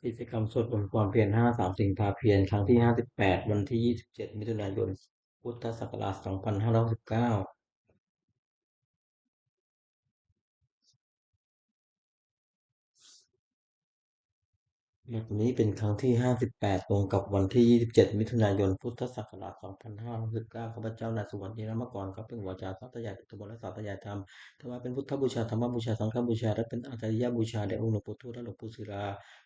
กิจกรรมสวดมนต์ความเพียร5 3 สิ่งพาเพียรครั้งที่58วันที่27 มิถุนายนพุทธศักราช2569แบบนี้เป็นครั้งที่58ตรงกับวันที่27 มิถุนายนพุทธศักราช2569ข้าพเจ้านายสุวรรณเยนามกรครับเป็นวาจาสัตยายพุทธมนต์และสัตยายธรรมถวายเป็นพุทธบูชาธรรมบูชาสังฆบูชาและเป็นอาจาริยบูชาแด่องค์หลวงปู่ทวดและหลวงปู่ศิลา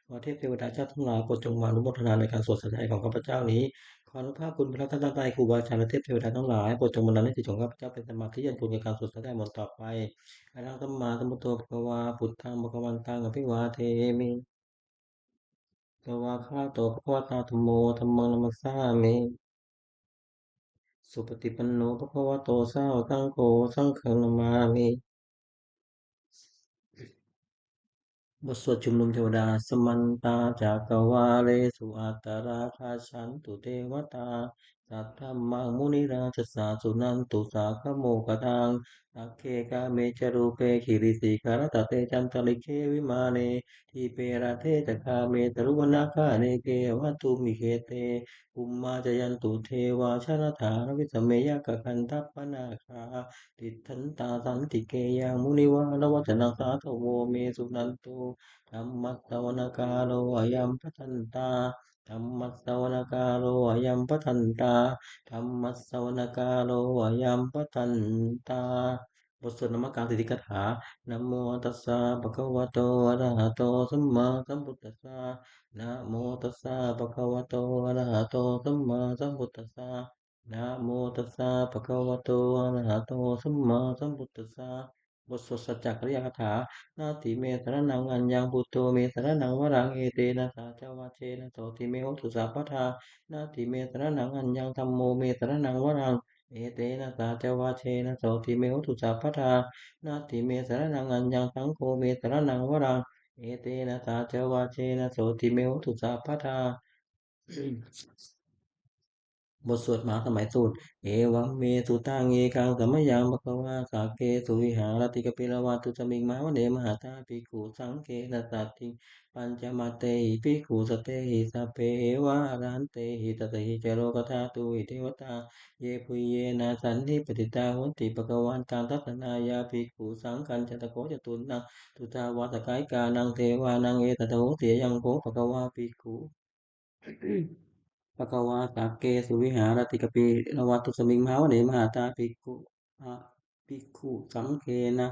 ขอเทพเทวดาเจ้าทั้งหลายโปรดจงมาอนุโมทนาในการสวดสัตยายของข้าพเจ้านี้ขออนุภาพคุณพระรัตนตรัยครูบาอาจารย์และเทพเทวดาทั้งหลายโปรดจงบันดาลให้จิตของข้าพเจ้าเป็นสมาธิยันคุณในการสวดสัตยายมนต์ต่อไปอะระหังสัมมาสัมพุทโธภะคะวาพุทธังภะคะวันตังอภิวาเทมิ สวากขาโตภะคะวะตาธัมโมธัมมังนัมสสามิสุปฏิปันโนภะคะวะโตสาวกสังโฆสังฆังนามามิบทสวดชุมนุมเทวดาสมันตาจากกวาเลสุอัตตราคาชันตุเทวตาสัทธัมมังมุนิราชสาสุนันตุสาคโมกทังสักเคกาเมจรูเปคิริสิกรตเตจันตลิเควิมาเนทีเปราเทตคาเมตรุวนาคาเนเกวัตุมิเคเตอุมมาจยันตุเทวาชนถาวิสเมยกะคันทัปปนาคา ติทันตาสันติเกยังมุนิวานวัจนังสาธโวเมสุนันโตธรรมัสสวนกาโลอายัมปทันตาธรรมัสสวนกาโลอายัมปทันตาธรรมัสสวนกาโลอายัมปทันตาบทสวดนมักการสิทธิกถานะโมตัสสะภะคะวะโตอะระหะโตสัมมาสัมพุทธัสสะนะโมตัสสะภะคะวะโตอะระหะโตสัมมาสัมพุทธัสสะ นะโมตัสสะภะคะวะโตอะระหะโตสัมมาสัมพุทธัสสะบทสวดสัจจกริยคาถานาติเมสรนังอัญญังพุทโธเมสรนังวรังเอเตนะสาจวาเชนะโสติเมหุตุสัพพทานาติเมสรนังอัญญังธัมโมเมสรนังวรังเอเตนะสาจวาเชนะโสติเมหุตุสัพพทานาติเมสรนังอัญญังสังโฆเมสรนังวรังเอเตนะสาจวาเชนะโสติเมหุตุสัพพทา บทสวดมหาสมัยสูตรเอวังเมสุตังเอกังสัมมยังภควาสาเกสุวิหารติกปิลวาตุสมิงมหาวเนมหาตาภิกขุสังเกนะสัตถิปัญจมาเตหิภิกขุสเตหิสัพเพวะอรหันเตหิตถะหิเจโรกธาตุหิเทวตาเยปุยเยนะสันนิปติตาโหนติปะกวันตังทัศนายาภิกขุสังฆัญจตโกจตุนังตุตาวาสกายกานังเทวานังเอตตะโหเตียยังโคปะกวาภิกขุภะคะวาสาเกสุวิหารติกปิรวัตุสมิงมหาวเนมหาตาภิกขุอะภิกขุสังเคนะ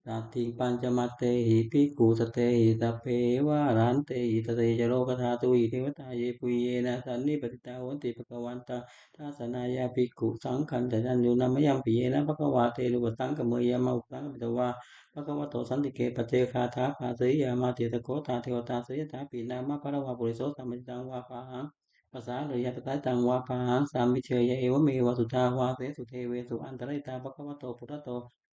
สัตถิปัญจมัตเตหิภิกขุสเตหิสัพเพวะอรหันเตหิตเตจโลกธาตุหิเทวตาเยปุยเยนะสันนิปติตาโหนติภะคะวันตาทัสนายาภิกขุสังฆันจะยันโยนามยัมปิเยนะภะคะวาเตรุปสังกะเมยามะอุปสังกะปิตวาภะคะวะโตสันติเกปะเจคาถาภาสิยามาเตตะโกตาเทวตาสยตาปีนามะภะระวะปุริโสสัมมิตังวาปะหัง ภาษาเลยยะตถาตังวาปาหังสามิเชยะเอวเมวะสุทาวาเสสุเทเวสุอันตริตาภะคะวะโตพุทธโต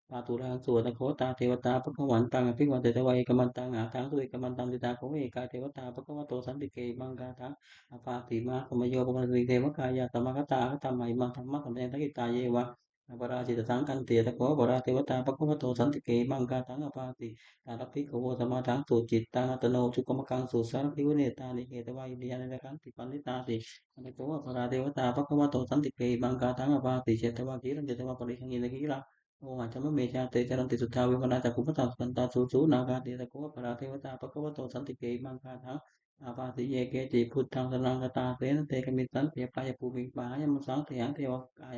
ปาตุรังสุวตโคตาเทวตาภะคะวันตังอภิวันเตตวะเอกมันตังอาทังสุเอกมันตังติตาโคเอกาเทวตาภะคะวะโตสันติเกมังกาทังอภาติมาขมโยปะมันติเทวกายะตมะคตาคตามัยมังธรรมะสัมปยัญชกิตาเยวะอปราชิตสังกันเตตะโคปราเทวตาภะคะวะโตสันติเกมังกาทังอภาติ ตาลพิกโวสมาทังสุจิตตังอัตโนจุกมกังสุสารพิวเนตานิเกตวายินยานิรังติปันนิตาติอันโกวปราเทวตาภควโตสันติเกบังกาตังอภาติเจตวากีรังเจตวาปริขังยินกิรังโอหันจมเมชาเตจรันติสุทธาวิวนาจักขุปตังสันตาสุสูนาคาติตะโกวปราเทวตาภควโตสันติเกบังกาทังอาภาติเยเกจิพุทธังสนังกตาเตนะเตกมิตันเปียปายภูมิปายมังสังเถยังเทวกาย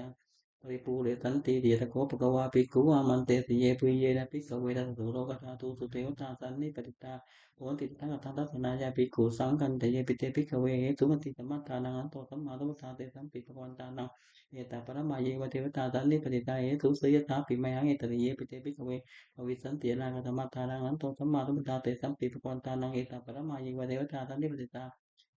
ปริปูเรตันติเดียตะโกปะกวาปิกุอามันเตติเยปุยเยนะปิกเวทัสสุโลกธาตุสุเทวตาสันนิปติตาโอนติตังทังทัศนายาปิกุสังกันเตเยปิเตปิกเวสุมันติสมัตตานังอันโตสัมมาสัมพุทธาเตสัมปิภวันตานังเอตาปรมาเยวเทวตาสันนิปติตาเอสุสยถาปิมยังเอตติเยปิเตปิกเวภวิสันตินาคธรรมตานังอันโตสัมมาสัมพุทธาเตสัมปิภวันตานังเอตาปรมาเยวเทวตาสันนิปติตา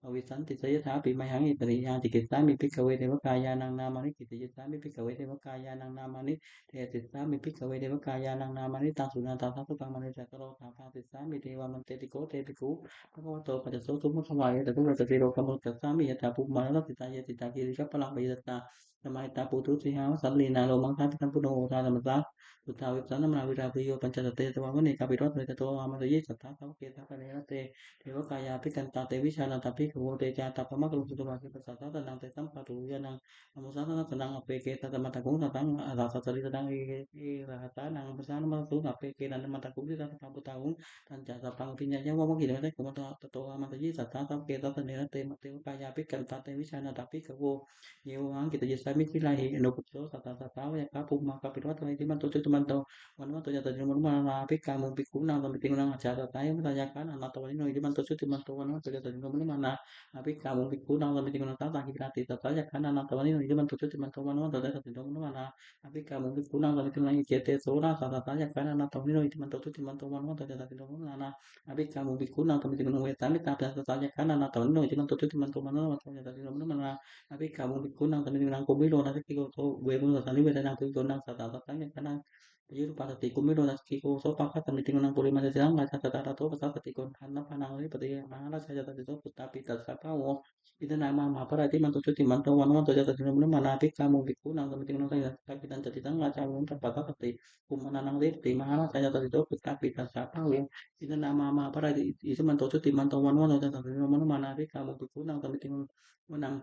อวิสันติสยถาปิมหังอิตริยาติกิตสามิภิกขเวเทวกายานังนามานิกิติยสามิภิกขเวเทวกายานังนามานิเทติสามิภิกขเวเทวกายานังนามานิตังสุนันตังสัพพังมณิจักโรธาภาติสามิเทวามันเตติโกเตปิกุภะคะวะโตปัจจโสทุมขวายตตุระตติโรกมุตตัสสามิยตาภุมาลัติตายติตากิริกัปปะลังปิยตาสมัยตาปุถุสิหาสัลลีนาโลมังคาติตัมปุโนโอทาธรรมตา สุทธาวิปัสสนามาวิราปิโยปัญจตเตตวามณีกาปิโรตเตโตอามาตยิสัทธาสัพเกตัปเนระเตเทวกายาภิกันตาเตวิชานันตภิกขโวเตจาตปะมะกรุสุตวาคิปัสสะตะนังเตสัมปะตุยานังอมุสัตตะนังอเปเกตตะมัตตะกุงตะตังอาสาสสริตตังเอระหะตานังปัสสานะมัตตุอเปเกนันมัตตะกุงทิตังปุตตะกุงตัญจสัพพังปิญญายวะมะกิเลสะกุมตะโตอามาตยิสัทธาสัพเกตัปเนระเตมะเทวกายาภิกันตาเตวิชานันตภิกขโว เยวังกิตยิสามิคิลาหิอนุปโสสัตตาสัตตาวะยะคาภุมมากปิวัตไวติมันโตจุตมันโตวันวันโตยะตัจจุมนุมานาภิกขามุภิกขุนังตัมปิติงนังอาจาตตายมัตตายาคานานาตวันโนอิติมันโตจุติมันโตวันวันโตยะตัจจุมนุมานาภิกขามุภิกขุนังตัมปิติงนังตาตาหิราติตตายาคานานาตวันโนอิติมันโตจุติมันโตวันวันโตยะตัจจุมนุมานาภิกขามุภิกขุนังตัมปิติงนังอิเจเตโสนาสัตตายาคานานาตวันโนอิติมันโตจุติมันโตวันวันโตยะตัจจุมนุมานาภิกขามุภิกขุนังตัมปิติงนังเวสามิตาปัสสตายาคานานาตวันโนอิติมันโตจุติมันโตวันวันโตยะตัจจุมนุมานา Tapi kamu bikunang kami bilang kumilo nanti kiko to wemu tani beda nang kiko nang sata sata nya kana jiru pada ti kumilo nanti kiko so pakat kami tinggal nang puri masih sedang ngaca tata to pasal ketikon karena panang ini pati mana saja tadi to tapi tak sapa wo itu nama ma para ti mantu cuti mantu wan wan to jata ti mana mana tapi kamu bikunang kami tinggal nang saya tapi dan jadi tang ngaca wo tempat pati kumana nang ti mana saja tadi to tapi tak sapa wo itu nama ma para itu mantu cuti mantu wan wan to jata ti mana mana tapi kamu bikunang kami tinggal menang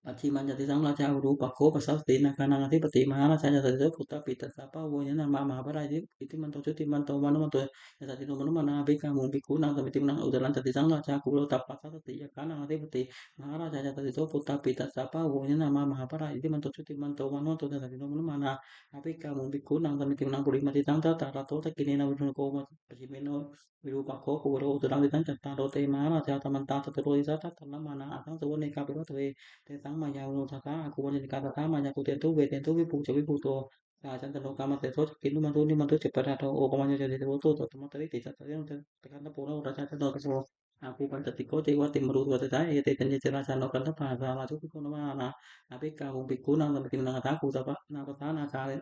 ปัจฉิมัญญติสังราชารูปโคปสัสตินาคานังอธิปติมหาราชาญาติโสพุทธปิตสาปะโวญนะมามหาปรายติอิติมันโตชุติมันโตวันมันโตยะติโนมนุมานาภิกขามุภิกขุนังสมิตินังอุตรันจติสังราชากุโลตัปปัสสติยะคานังอธิปติมหาราชาญาติโสพุทธปิตสาปะโวญนะมามหาปรายติมันโตชุติมันโตวันมันโตยะติโนมนุมานาภิกขามุภิกขุนังสมิตินังปุริมติตังตตาระโตตะกิเนนะวิรุณโกมปัจฉิเมโนวิรูปัคโคกุโรอุตรังติตังจัตตาโรเตมหาราชาตมันตาตตโรติสัตตะนะมานาอัตังสวเนกาปิโรเต Te tang maya uno tata aku wajah di kata tama ya aku tentu we tentu we puja we puto ajan tano kama te tot kinu mantu ni mantu cepat atau o kama jadi te foto to tama tadi te tata yang te karena pura udah caca to keso aku pancatiko te wa timru wa te tai te tanya cerita sano kan apa sama tu kono mana tapi kamu pikun ang tapi nang aku tapa na tata na kare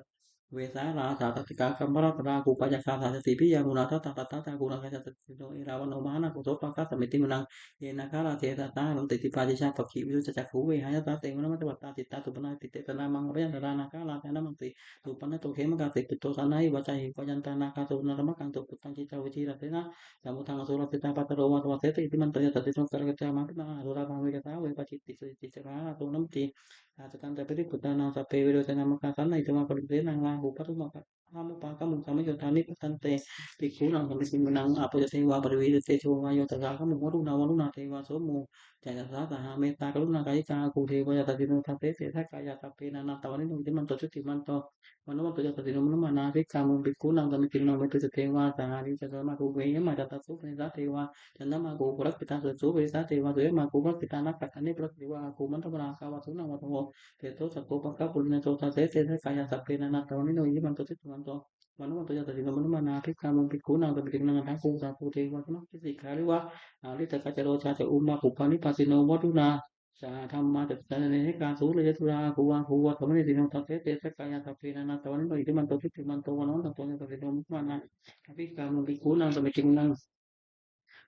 Vesara tata tika kamara tata aku pajak sasa tipi yang munata tata tata aku naga tata tino irawan no mana aku topa kata miti menang ye nakara te tata non te tipa jisa toki bisu caca kuwe hanya tata yang mana tata tita tu benar tite tana mang apa yang tata nakala tana mang te tu pana tu kema kate pito sana i baca i pajan tana kata benar makang tu putang cita wicira tena kamu tanga surat kita pata roma tu tete itu mantonya tata tino kara kata mak na rura pami kata we paci tisa tisa kana tu namti Katakan tapi putana sa pewiro sa nama kasana itu mah perlu nang lahu paru maka kamu pakam kamu yotani patante pikurang kami menang apa ya sewa perwira te sewa yo taga kamu waru na tewa somo jangan sata ha meta kalau na kai ka aku sewa ya tadi no tate te sa kaya tapi na na tawani no diman to cuti man to mano to ya tadi no mana pe kamu pikurang kami kinang metu sewa sa hari sa sama aku we ma data su pe sa tewa dan nama aku kurak kita su pe sa tewa tu ma aku kurak kita nak katane kurak tewa aku man to merasa wasu na wasu Teto sako paka pulina tota tete kaya sape na natawani no ini manto situ manto mano manto jata dino mano mana api kamu piku na tapi kena ngata aku sapu te wa kena kisi kali wa ali taka cero caca uma kupani pasi no wadu na sa thamma teta ne ka su le tu ra aku wa kamane dino ta tete kaya sape na natawani no ini manto situ manto mano manto jata dino mana tapi kamu piku na tapi kena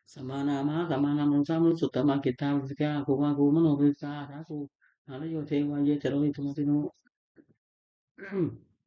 Samana Musamu Sutama kita aku menurut aku ada yo tewa ye cero itu mungkin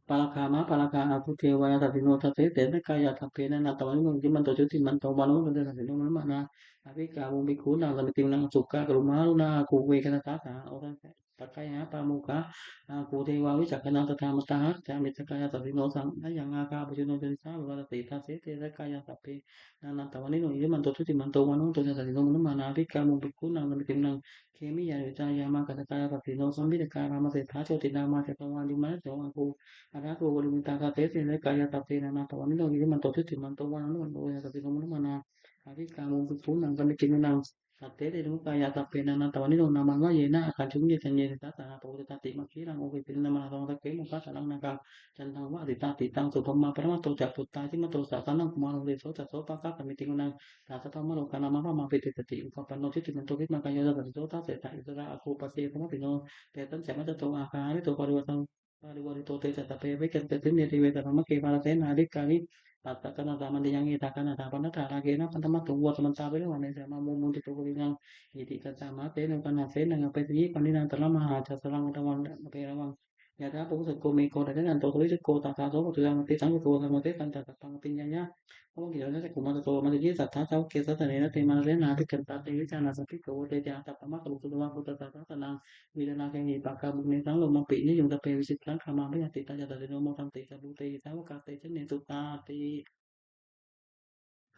palaka aku tewa ya tadi nota tete kaya tapi na natawan mo di man to juti man to mano mo tadi no mana tapi kamu bikuna lalu tinggal suka ke rumah lu na aku we kata tata orang pakai apa muka aku tewa wi cakap nang tetama tahar kami kaya tadi no sang yang ngaka baju no jadi sa lu tete tete kaya tapi na natawan no ini man to juti man to mano to tadi no mana tapi kamu bikuna lalu tinggal kemi ya ya maka kaya tadi no sambil dekat ramah teta cuti nama cakap di mana aku ada aku boleh minta KTP ini kaya tapi nana tahu ini lagi mantu itu mantu mana mantu ya tapi kamu mana tapi kamu pun nang kami kini nang KTP itu kaya tapi nana tahu ini nama nggak ya nak akan cuma dia tanya kita tak apa kita tadi makir orang oke pilih nama tahu tak kayak muka senang nakal dan tahu apa kita titang coba mah pernah tuh jatuh tadi mah tuh saat nang kemarin itu jatuh pakai kami tinggal nang rasa tahu malu karena mama mah bete tadi kapan nanti itu mantu itu makanya udah dari itu tak saya itu aku pasti kamu tinggal kelihatan saya mah tuh akar itu kalau Rivolto te tatapepe che tetende rivetarama che paratena rikali takkan ada mandi yang takkan ada apa nak lagi nak kan teman tunggu teman tahu mana sama mau muncul tuh yang jadi kata mate nak kan nasi nak apa sih pandai nak terlama aja selang teman apa ยะถาปุริสโกเมโกตัจจันโตตุริสโกตัสสะโสปะเทืองติสังโฆธรรมเทกันตัสสังปิญญาพระองค์กิจวัตรกุมารโตมันติสัทธาเจ้าเกศสัตเนนะเตมาเรนาภิกขันตาเตวิจานาสัพพิโกเตจาตัปปะมะกะลุสุตวะพุทธตาสันังวิรณาเกหิปากาบุเนสังโลมังปินิยงตะเปวิสิตขังขามาพยติตาจตติโนโมทันติสัพพุเตสาวกาเตชะเนสุตาติ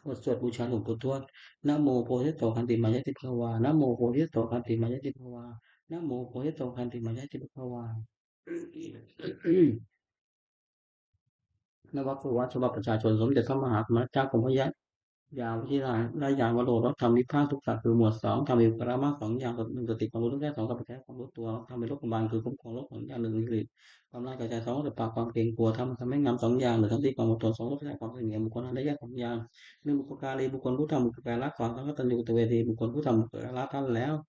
บทสวดบูชาหลวงปู่ทวดนะโมโพธิโตคันติมายะติภาวานะโมโพธิโตคันติมายะติภาวานะโมโพธิโตคันติมายะติภาวา นวัตถุวัดฉบับประชาชนสมเด็จพระมหากรุณาธิเจ้ากรมพระยาวชิราได้ยานวโรรสธรรมวิภาคทุกสัตว์คือหมวดสองทำมีอุปรามาสองอย่างหนึ่งสติความรู้ทั้งแค่สองกับปัจจัยความรู้ตัวทำเป็นโรคกบาลคือคุ้มครองโรคสองอย่างหนึ่งอิริความร่างกายใจสองแต่ปากความเกรงกลัวทำให้งามสองอย่างหรือทั้งที่ความอดทนสองรสชาติความเสงี่ยมบุคคลได้ยากสองอย่างหนึ่งบุคคลกาลีบุคคลผู้ทำบุคคลการละความทั้งกตัญญูกตเวทีบุคคลผู้ทำบุคคลละท่านแล้ว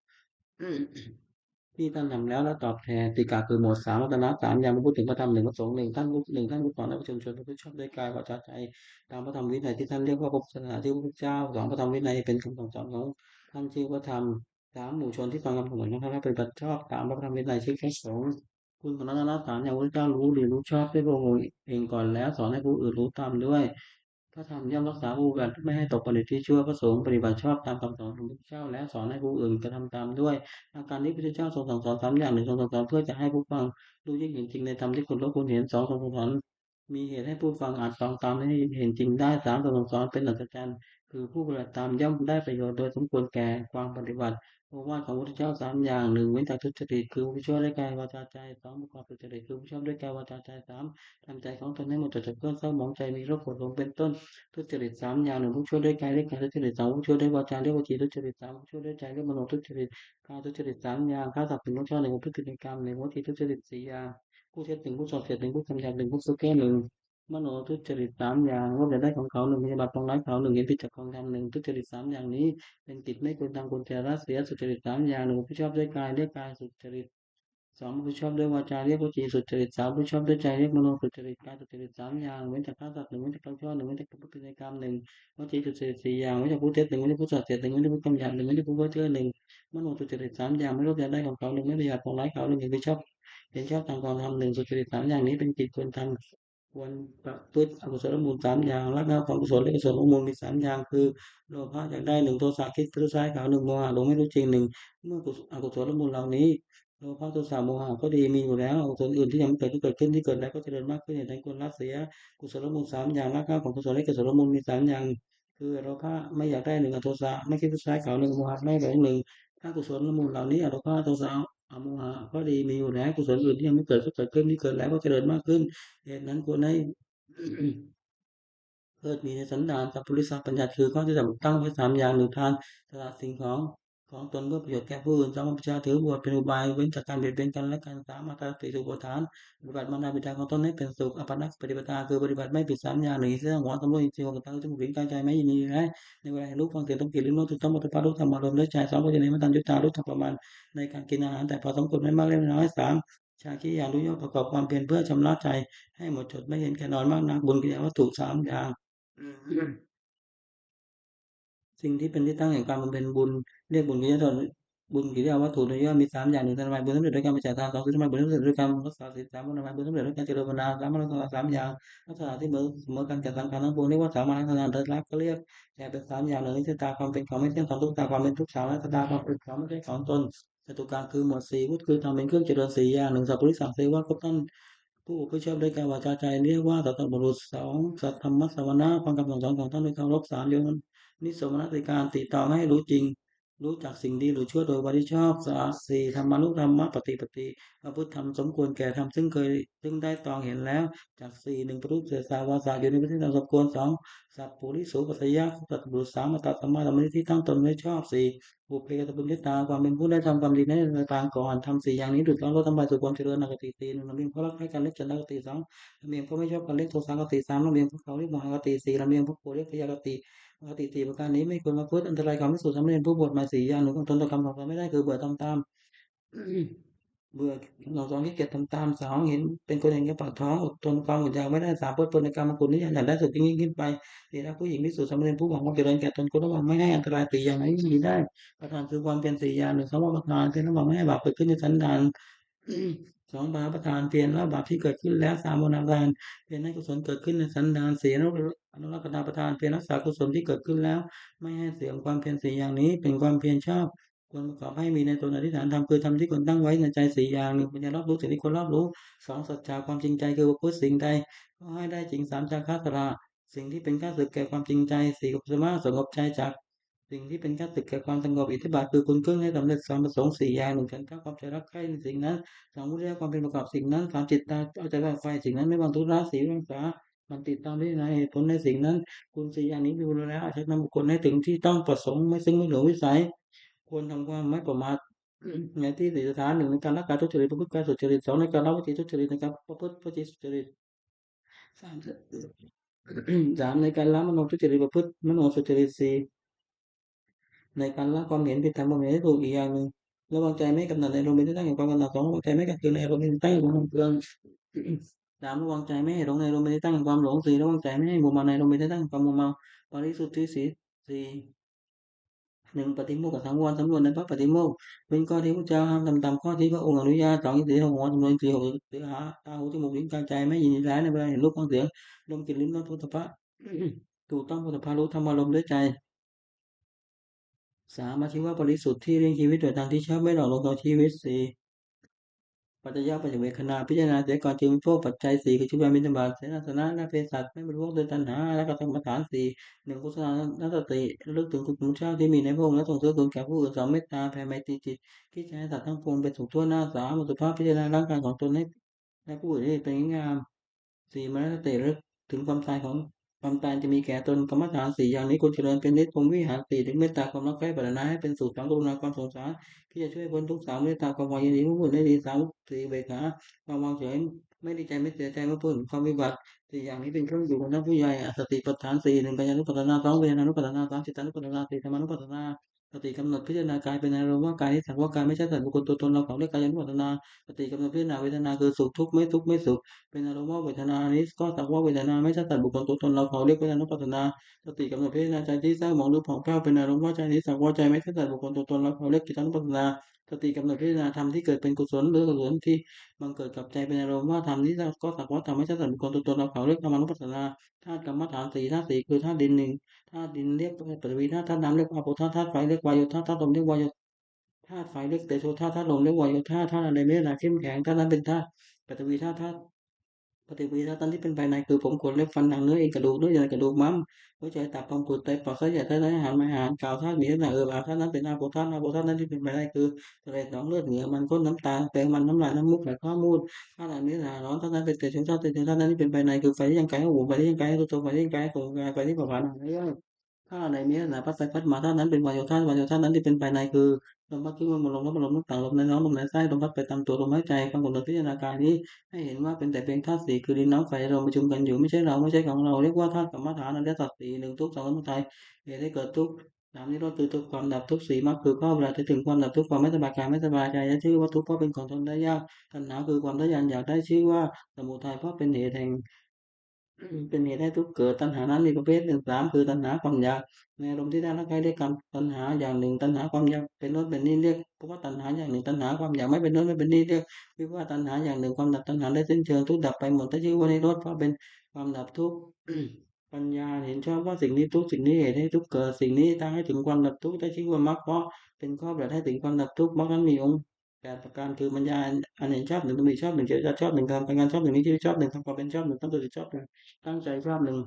ที่ท่านทำแล้วและตอบแทนติกาคือหมวดสามรัตนะสามอย่างมาพูดถึงพระธรรมหนึ่งพระสงฆ์หนึ่งท่านผู้หนึ่งท่านผู้สอนและประชาชนผู้ชอบด้วยกายวาจาใจตามพระธรรมวินัยที่ท่านเรียกว่าพระพุทธศาสนาที่พระพุทธเจ้าสองพระธรรมวินัยเป็นคำสั่งสอนของท่านชื่อว่าธรรมสามหมู่ชนที่ฟังคำสอนของท่านและปฏิบัติชอบตามพระธรรมวินัยชื่อพระสงฆ์คุณของรัตนสามอย่างพระพุทธเจ้ารู้ดีรู้ชอบด้วยพระองค์เองก่อนแล้วสอนให้ผู้อื่นรู้ตามด้วยพระธรรมย่อมรักษาผู้ปฏิบัติไม่ให้ตกผลึกที่ชั่วพระสงฆ์ปฏิบัติชอบตามคำสอนของพระพุทธเจ้าและสอนให้ผู้อื่นกระทำตามด้วย อาการที่พระพุทธเจ้าทรงสั่งสอนสามอย่างหนึ่งทรงสั่งสอนเพื่อจะให้ผู้ฟังรู้ยิ่งเห็นจริงในธรรมที่คุณรู้คุณเห็นสองทรงสั่งสอนมีเหตุให้ผู้ฟังอาจฟังตามและเห็นจริงได้สามทรงสั่งสอนเป็นอัศจรรย์คือผู้ปฏิบัติตามย่อมได้ประโยชน์โดยสมควรแก่ความปฏิบัติโอวาทของพระพุทธเจ้าสามอย่างหนึ่งเว้นจากทุจริตคือผู้ชั่วด้วยกายวาจาใจสองประกอบสุจริตคือผู้ชอบด้วยกายวาจาใจสามทำใจของตนให้หมดจดจากเพื่อนเศร้าหมองใจมีโรคปวดหลงเป็นต้นทุจริตสามอย่างหนึ่งผู้ชั่วด้วยกายเรียกกายทุจริตสองผู้ชั่วด้วยวาจาเรียกวจีทุจริตสามผู้ชั่วด้วยใจเรียกมโนทุจริต การทุจริตสามอย่างฆ่าสัตว์หนึ่งลักษณะหนึ่งพฤติกรรมหนึ่งวจีทุจริตสี่อย่างผู้เท็จหนึ่งผู้ส่อเสียดหนึ่งผู้คำหยาบหนึ่งผู้สุเกหนึ่งมโนทุจริตสามอย่างว่าจะได้ของเขาหนึ่งปฏิบัติปองร้ายเขาหนึ่งเห็นผิดจากของธรรมหนึ่งทุจริตสามอย่างนี้เป็นกิจไม่ควรทำควรแก่ละเสียสุจริตสามอย่างหนึ่งผู้ชอบด้วยกายเรียกกายสุจริตสองผู้ชอบด้วยวาจาเรียกวจีสุจริตสามผู้ชอบด้วยใจเรียกมโนสุจริตกายสุจริตสามอย่างเว้นจากฆ่าสัตว์หนึ่งเว้นจากการชั่วหนึ่งเว้นจากพฤติกรรมหนึ่งวจีสุจริตสี่อย่างเว้นจากผู้เท็จหนึ่งเว้นจากผู้ส่อเสียดหนึ่งเว้นจากผู้คำหยาบหนึ่งเว้นจากผู้เพ้อเจ้อหนึ่ง มโนสุจริตสามอย่างไม่รู้จะได้ของเขาหนึ่งไม่ประหยัดของร้ายเขาหนึ่งเห็นไม่ชอบเห็นชอบทางความทำหนึ่งสุจริตสามอย่างนี้เป็นกิจควรทำควรประพฤติอกุศลมูลสามอย่างรักษาความกุศลและกุศลมูลมีสามอย่างคือโลภะอยากได้หนึ่งโทสะคิดรู้ร้ายเขาหนึ่งโมหะหลงไม่รู้จริงหนึ่งเมื่ออกุศลมูลเหล่านี้โลภะโทสะโมหะก็ดีมีอยู่แล้วอกุศลอื่นที่ยังไม่เกิดที่เกิดขึ้นที่เกิดแล้วก็เจริญมากขึ้นอย่างไรควรละเสียกุศลมูลสามอย่างรักษาของกุศลและกุศลมูลมีสามอย่างคือโลภะไม่อยากได้หนึ่งอโทสะไม่คิดรู้ร้ายเขาหนึ่งโมหะไม่หลงหนึ่ง ถ้ากุศลมูลเหล่านี้อโลภะโทสะอโมหะก็ดีมีอยู่แล้วกุศลอื่นที่ยังไม่เกิดก็เกิดขึ้นที่เกิดแล้วก็เจริญมากขึ้นเหตุนั้นควรให้เกิดมีในสันดานสัพพุริสปัญญาคือข้อที่ตั้งไว้สามอย่างหนึ่งทานสละสิ่งของตนเพื่อประโยชน์แก่ผู้อื่นสองปัญญาถือบวชเป็นอุบายเว้นจากการเบียดเบียนกันและการสามมาตราติสุปทานปฏิบัติมารดาบิดาของตนให้เป็นสุขอภนักปฏิปทาคือปฏิบัติไม่ผิดสามอย่างหนึ่งเรื่องหัวสำรวจอินทรีย์ของตาจมูกลิ้นกายใจไม่ยินดีและในเวลารู้ฟังเสียงต้องกินลิ้มรสถูกต้องมัตตปารู้ธรรมอารมณ์ด้วยใจสองก็จะในมัตตัญญุตารู้จักประมาณในการกินอาหารแต่พอสมควรไม่มากเล็กน้อยสามชาคิยานุโยคประกอบความเพียรเพื่อชำระใจให้หมดจดไม่เห็นแก่นอนมากนักบุญกิริยาวัตถุสามอย่าง สิ่งที่เป็นที่ตั้งแห่งการบำเพ็ญบุญเรียกบุญกิริยาบุญกิริยาวัตถุในย่อมีสามอย่างหนึ่งทำไมบุญสำเร็จด้วยการปฏิจจทานสองคือทำไมบุญสำเร็จด้วยการรักษาศีลสามทำไมบุญสำเร็จด้วยการเจริญภาวนาสามรักษาสามอย่างลักษณะที่เหมือนกันแก่สังขารทั้งปวงเรียกว่าสามัญลักษณะเดินลักก็เรียกแต่เป็นสามอย่างหนึ่งนิสตาความเป็นของไม่เที่ยงสองทุกตาความเป็นทุกข์สามและสตาความเป็นของไม่ใช่ของตนจตุการคือหมวดสี่วุฒิคือทำเป็นเครื่องเจริญสี่อย่างหนึ่งสัพพุริสังเสว่าก็ต้นผู้ชอบด้วยกายวาจาใจเรียกว่าสัตตบุรุษสองสัทธรรมสวนาฟังคำสั่งสอนของท่านด้วยเคารพสามโยน นิสมนติการติตามให้รู้จริงรู้จักสิ่งดีหรือชั่วโดยบริชอบสะอาดสี่ธรรมานุธรรมะปฏิพระพุทธธรรมสมควรแก่ธรรมซึ่งได้ตองเห็นแล้วจากสี่หนึ่งปรุเสสาวาสาอยู่ในพระที่ธรรมสมควรสองสัพปุริสุปัสสยะสัตบุรุษสามตัสสมาธรรมนิที่ตั้งตนไว้ชอบสี่บุพเพกตบุญญาตาความเป็นผู้ได้ทำความดีในปางก่อนทำสี่อย่างนี้ดุจต้องลดทำลายสู่ความเจริญนักติสี่หนึ่งลำเลียงเพราะรักให้กันเล็กจันทกติสองลำเลียงเพราะไม่ชอบกันเล็กโทสังกติสามลำเลียงเพราะเขาเรียกมหากติสี่ลำเลียงเพราะโกเรียกพยากติ ปกติสี่ประการนี้ไม่ควรมาพูดอันตรายความไม่สูญสำเร็จผู้บวชมาสี่อย่างหนึ่งของตนต่อคำของตนไม่ได้คือเบื่อทำตามเบื่อสองที่เกียจทำตามสองเห็นเป็นคนอย่างเงี้ยปากท้องอดทนความอดอยากไม่ได้สามพูดปนในกรรมคุณนี่อยากได้สุดยิ่งขึ้นไปสี่รักผู้หญิงที่สุดสำเร็จผู้หวังความเจริญแก่ตนก็ระวังไม่ให้อันตรายสี่อย่างไหนมีได้ประธานคือความเป็นสี่อย่างหนึ่งคำว่าประธานคือระวังไม่ให้บาปเกิดขึ้นในสันดาน สองบาปประทานเพียรละบาปที่เกิดขึ้นแล้วสามอนาทานเพียรให้กุศลเกิดขึ้นในสันดานสี่อนุรักษณประทานเพียรรักษากุศลที่เกิดขึ้นแล้วไม่ให้เสื่อมความเพียรสี่อย่างนี้เป็นความเพียรชอบควรประกอบให้มีในตนอธิษฐานธรรมคือธรรมที่ควรตั้งไว้ในใจสี่อย่างหนึ่งปัญญารอบรู้สิ่งที่ควรรอบรู้สองสัจจะความจริงใจคือประพฤติสิ่งใดก็ให้ได้จริงสามจาคะสละสิ่งที่เป็นข้าศึกแก่ความจริงใจสี่กุศลสงบใจจากสิ่งที่เป็นข้าศึกแก่ความสงบอิทธิบาทคือคุณเครื่องให้สำเร็จความประสงค์สี่อย่างหนึ่งฉันทะความใจรักใคร่ในสิ่งนั้น สองวิริยะความเป็นประกอบสิ่งนั้นสามจิตตาเอาใจว่าไฟสิ่งนั้นไม่บรรทุกละสีรักษามันติดตามพิจารณาเหตุผลในสิ่งนั้นคุณสี่อย่างนี้มีบุญแล้วอาจจะนำบุคคลให้ถึงที่ต้องประสงค์ไม่ซึ่งไม่หลงวิสัยควรทำความไม่ประมาทในที่สี่สถานหนึ่งในการรักษาทุจริตประพฤติการสุจริตสองในการละวจีทุจริตในการประพฤติวจีสุจริตสามสามในการละมโนทุจริตประพฤติมโนสุจริตสี่ในการละความเห็นผิดทางความเห็นที่ถูกอีกอย่างหนึ่งระวังใจไม่กำหนัดในอารมณ์เป็นที่ตั้งแห่งความกำหนัดสองระวังใจไม่กระเทือนในอารมณ์เป็นที่ตั้งแห่งความเคือง สามระวังใจไม่ให้หลงในอารมณ์ไม่ได้ตั้งความหลงสี่ระวังใจไม่ให้มัวเมาในอารมณ์ไม่ได้ตั้งความมัวเมาปริสุทธิสีสี่หนึ่งปฏิโมกข์สังวรสำรวจในพระปฏิโมกข์เป็นข้อที่พระเจ้าห้ามทำตามข้อที่พระองค์อนุญาตสองอินทรีย์หัวจำนวนสี่หกหรือหาตาหูจมูกลิ้นกายใจไม่ยินดีร้ายในเวลาเห็นรูปฟังเสียงลมกลิ่นลิ้มรสโผฏฐัพพะถูกต้องโผฏฐัพพะรู้ธรรมารมณ์ด้วยใจสามอาชีวะบริสุทธิ์ที่เลี้ยงชีวิตโดยทางที่ชอบไม่หลอกลวงต่อชีวิตสี่ ปัจจยปัจเจเวคขณะพิจารณาเสียก่อนจึงพวกปัจจัยสี่คือชีวิตมิตรบาทเสนาสนะและเภสัชไม่บริโภคโดยตัณหาและกรรมฐานสี่หนึ่งกุศลนัตติระลึกถึงคุณเจ้าที่มีในพระองค์และส่งเสริมคุณแก่ผู้อื่นสองเมตตาแผ่ไมตรีจิตที่จะให้สัตว์ทั้งปวงเป็นสุขทั่วหน้าสามอสุภาพพิจารณาร่างกายของตนให้และผู้อื่นให้เป็นงาม สี่มรณสติระลึกถึงความตายจะมีแก่ตนกรรมฐานสี่อย่างนี้ควรเจริญเป็นนิจพรหมวิหารสี่ถึงเมตตาความรักใคร่ปรารถนาให้เป็นสุขสองกรุณาความสงสารที่จะช่วยพ้นทุกข์สามเมตตาความวายยินดีผู้อื่นได้ดีสามสี่เบกขาความวางเฉยไม่ดีใจไม่เสียใจเมื่อพ้นความวิบัติสี่อย่างนี้เป็นเครื่องอยู่ของท่านผู้ใหญ่สติปัฏฐานสี่หนึ่งปัญญานุปัฏฐานาสองเวทนานุปัฏฐานาสามจิตตานุปัฏฐานาสี่ธรรมานุปัฏฐานาสติกำหนดพิจารณากายเป็นอารมณ์ว่ากายนี้สักว่ากายไม่ใช่สัตว์บุคคลตัวตนเราของเรียกกายานุปัฏฐานาสติกำหนดพิจารณาเวทนาคือสุขทุกข์ไม่ทุกข์ไม่สุข เป็นอารมณ์ว่าเวทนานี้ก็สักว่าเวทนาไม่ใช่สัตว์บุคคลตัวตนเราเขาเรียกเวทนานุปัสสนาสติกำหนดพิจารณาใจที่เศร้าหมองหรือผ่องแผ้วเป็นอารมณ์ว่าใจนี้สักว่าใจไม่ใช่สัตว์บุคคลตัวตนเราเขาเรียกจิตานุปัสสนาสติกำหนดพิจารณาธรรมที่เกิดเป็นกุศลหรืออกุศลที่บังเกิดกับใจเป็นอารมณ์ว่าธรรมนี้ก็สักว่าธรรมไม่ใช่สัตว์บุคคลตัวตนเราเขาเรียกธรรมานุปัสสนาธาตุกรรมฐานสี่ธาตุสี่คือธาตุดินหนึ่งธาตุดินเรียกปฐวีธาตุน้ำเรียกอาโปธาตุธาตุไฟเรียกวายโยธาตุลมเรียกวายโยธาตุไฟเรียกเตโชธาตุลมเรียกวายโยธาตุอะไรไม่ได้เข้มแข็งธาตุนั้นเป็นธาตุปฐวีธาตุ ปฏิวีธาตุที่เป็นภายในคือผมขนเล็บฟันหนังเนื้อเอ็นกระดูกเนื้อเยื่อกระดูกม้ามหัวใจตับพังผืดไตปอดไส้ใหญ่ไตอาหารไม่อาหารกาวธาตุมีลักษณะอาธาตุนั้นเป็นอาโปธาตุนั้นที่เป็นภายในคือเสลดหนองเลือดเหงื่อมันก้นน้ำตาแปรงมันน้ำลายน้ำมูกไหลข้อมูดธาตุอันนี้นะร้อนธาตุนั้นเป็นเตโชธาตุนั้นที่เป็นภายในคือไฟที่ยังกายให้หูไฟที่ยังกายให้ตัวไฟที่ยังกายให้ของกายไฟที่เผาผลาญเรื่องถ้าในนี้นะพัดไปพัดมาธาตุนั้นเป็นวายโยธาตุนั้นที่เป็นภายในคือลมพัดขึ้นลมลมต่างลมในน้องลมในไส้ลมพัดไปตามตัวลมหายใจความกำหนดพิจารณากายนี้ ให้เห็นว่าเป็นแต่เพียงธาตุสี่คือดินน้ำไฟลมประชุมกันอยู่ไม่ใช่เราไม่ใช่ของเราเรียกว่าธาตุกรรมฐานอริยสัจสี่หนึ่งทุกข์สองสมุทัยเหตุให้เกิดทุกข์สามนิโรธคือทุกข์ความดับทุกข์สี่มรรคคือข้อปฏิบัติถึงความดับทุกข์ความไม่สบายกายไม่สบายใจและชื่อว่าทุกข์เพราะเป็นของทนได้ยากตัณหาคือความทะยานอยากได้ชื่อว่าสมุทัยเพราะเป็นเหตุแห่ง เป็นเหตุให้ทุกข์เกิดตัณหานั้นมีประเภทหนึ่งสามคือตัณหาความอยากในอารมณ์ที่ได้รับใช้ด้วยกันตัณหาอย่างหนึ่งตัณหาความอยากเป็นโน้นเป็นนี่เรียกเพราะว่าตัณหาอย่างหนึ่งตัณหาความอยากไม่เป็นโน้นไม่เป็นนี่เรียกวิว่าตัณหาอย่างหนึ่งความดับตัณหาได้สิ้นเชิงทุกข์ดับไปหมดถ้าชื่อว่านิโรธเพราะเป็นความดับทุกข์ปัญญาเห็นชอบว่าสิ่งนี้ทุกข์สิ่งนี้เหตุให้ทุกข์เกิดสิ่งนี้ทางให้ถึงความดับทุกข์ได้ชื่อว่ามรรคเพราะเป็นข้อปฏิบัติให้ถึงความดับทุกข์มรรคนั้นมีองค์แปดประการคือปัญญาอันเห็นชอบหนึ่งตมีชอบหนึ่งเจริญชอบหนึ่งทำการงานชอบหนึ่งนี้ชีวิตชอบหนึ่งทำความเป็นชอบหนึ่งตั้งตัวชอบหนึ่ง ตั้งใจชอบหนึ่ง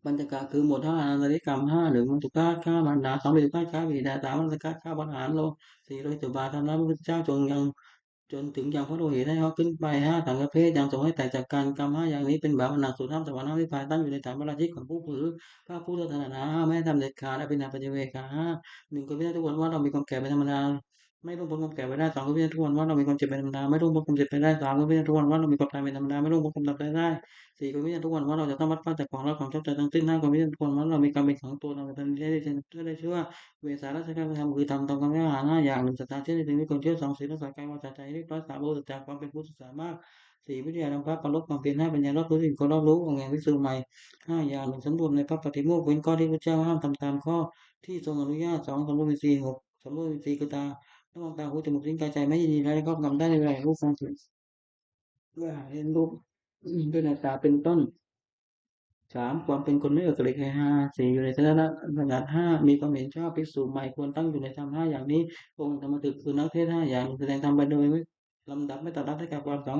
บรรยากาศคือหมวดห้าอนันตริกรรมห้าหนึ่งมัจจุราชฆ่ามารดาสองปิตุฆาตฆ่าบิดาสามอนันตริกาฆ่าบรหารโลสี่โลหิตตุบาทำร้ายพระพุทธเจ้าจนถึงยังพระโลหิตให้เขาขึ้นไปห้าสังฆเพศยังส่งให้แต่จากการกรรมห้าอย่างนี้เป็นบาปหนักสุดห้ามสวรรค์ห้ามวิพากตั้งอยู่ในฐานประราชิกของผู้ผือพระพุทธศาสนาห้ามไม่ให้ทำเด็ดขาดอภินันปัจเจเวกาห้าหนึ่งก็ไม่ได้ทุกวันว่าเรามีความแก่เป็นธรรมดาไม่ร่วงพ้นความแก่ไปได้สองก็ไม่ได้ทุกวันว่าเรามีความเจ็บเป็นธรรมดาไม่ร่วงพ้นความเจ็บไปได้สามก็ไม่ได้ทุกวันว่าเรามีความตายเป็นธรรมดาไม่ร่วงพ้นความตายได้ สี่ความวิจารณ์ทุกวันว่าเราจะต้องวัดฟ้าแต่ของเราของชอบใจทั้งสิ้นห้าความวิจารณ์ทุกวันว่าเรามีกรรมเป็นของตัวเราเป็นได้ชื่อว่าเวสาราชการธรรมคือทำตรงกันอาหารห้าอย่างหนึ่งสตาร์เชื่อในสิ่งที่ควรเชื่อสองศีลรักษากายวาจาใจเรียบร้อยสามโอตจากความเป็นผู้ศึกษามากสี่วิทยาธรรมพระปรลบความเพียรห้าปัญญารอบรู้สิ่งคนรอบรู้องค์แห่งวิสุทธิใหม่ห้าอย่างหนึ่งสมบูรณ์ในพระปฏิโมกข์เว้นข้อที่พระเจ้าห้ามทำตามข้อที่ทรงอนุญาตสองสมบูรณ์ในสี่หกสมบูรณ์ในสี่คือตา ระหว่างตาหูจมูกลิ้นกายใจไม่ยินดีแล้วก็กำได้ในเวลารูปฟังเสียงเพื่อเห็นรูปด้วยในตาเป็นต้นสามความเป็นคนไม่เอกเกเรห้าสี่อยู่ในสถานะขนาดห้ามีความเห็นชอบภิกษุใหม่ควรตั้งอยู่ในธรรมห้าอย่างนี้องค์ธรรมถึกคือนักเทศห้าอย่างแสดงธรรมไปโดยไม่ลำดับไม่ตัดรับได้กับความสอง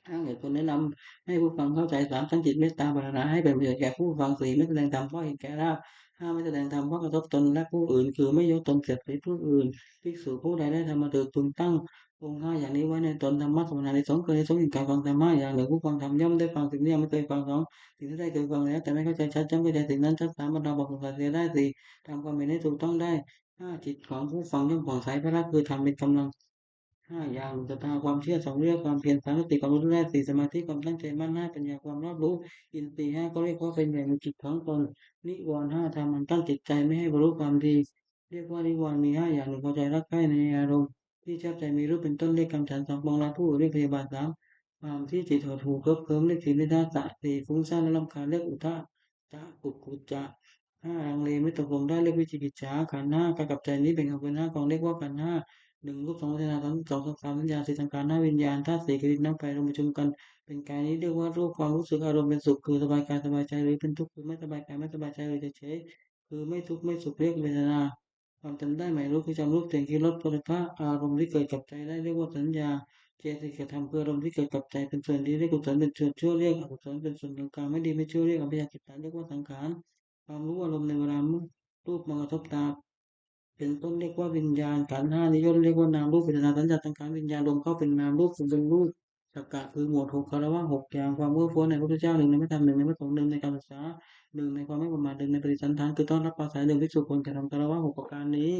ห้าเหตุผลแนะนำให้ผู้ฟังเข้าใจสามตั้งจิตเมตตาปรารถนาให้เป็นประโยชน์แก่ผู้ฟังสี่ไม่แสดงธรรมเพราะเห็นแก่ลาภห้าไม่แสดงธรรมเพราะกระทบตนและผู้อื่นคือไม่ยกตนเสียดสีผู้อื่นภิกษุผู้ใดได้ธรรมถึกพึงตั้ง องค์ห้าอย่างนี้ไว้ในตนธรรมะสมณะในสงฆ์เคยในสงฆ์แห่งการฟังธรรมะอย่างหนึ่งผู้ฟังธรรมย่อมได้ฟังสิ่งที่ยังไม่เคยฟังสองสิ่งที่ได้เคยฟังแล้วแต่ไม่เข้าใจชัดจำเข้าใจสิ่งนั้นชัดสามบรรดาบอกสงสัยเสียได้สี่ทำความเห็นให้ถูกต้องได้ห้าจิตของผู้ฟังย่อมผ่องใสพระรักคือธรรมเป็นกำลังห้าอย่างศรัทธาความเชื่อสองเรื่องความเพียรสามสติความรู้ได้สี่สมาธิความตั้งใจมั่นห้าปัญญาความรอบรู้อินทรีย์ห้าก็เรียกว่าเป็นแหล่งจิตของตนนิวรณ์ห้าทำมันตั้งจิตใจไม่ให้บรรลุความดีเรียกว่านิวรณ์มีห้าอย่างหนึ่งพอใจรักใคร่ในอารมณ์ ที่ชอบใจมีรูปเป็นต้นเลขกำฉันสองปองลาผู้เรียกพยาบาทสามความที่จิตหดหู่เคิบเคิมเลขสี่เลขห้าสะสี่ฟุ้งซ่านและรำคาญเลขอุทะจะกุกุจจะห้าลังเลไม่ตกลงได้เลขวิจิกิจฉาขันธ์ห้ากายกับใจนี้เป็นของเป็นห้ากองเรียกว่าขันธ์ห้าหนึ่งรูปสองเวทนาสองสามสัญญาสี่สังขารห้าวิญญาณธาตุสี่กริน้ำไฟรวมประชุมกันเป็นกายนี้เรียกว่ารูปความรู้สึกอารมณ์เป็นสุขคือสบายกายสบายใจหรือเป็นทุกข์คือไม่สบายกายไม่สบายใจหรือเฉยๆคือไม่ทุกข์ไม่สุขเรียกเวทนา ความจำได้หมายรู้คือจำรูปเสียงที่รสโผฏฐะอารมณ์ที่เกิดกับใจได้เรียกว่าสัญญาเจตสิกธรรมคืออารมณ์ที่เกิดกับใจเป็นส่วนดีเรียกกุศลเป็นส่วนชั่วเรียกอกุศลเป็นส่วนกลางๆไม่ดีไม่ชั่วเรียกอภิญญาจิตตาเรียกว่าสังขารความรู้อารมณ์ในเวลาเมื่อรูปมากระทบตาเป็นต้นเรียกว่าวิญญาณขันธ์ห้านิยตเรียกว่านามรูปเวทนาสัญญาสังขารวิญญาณรวมเข้าเป็นนามรูปเป็นรูปสักกะคือหมวดหกคารวะหกอย่างความเมื่อฟ้นในพระพุทธเจ้าหนึ่งในพระธรรมหนึ่งในพระสงฆ์หนึ่งในการศึกษาหนึ่งในความไม่ประมาทหนึ่งในปฏิสันทานคือต้อนรับภาษาหนึ่งภิกษุควรกระทำคารวะหกประการนี้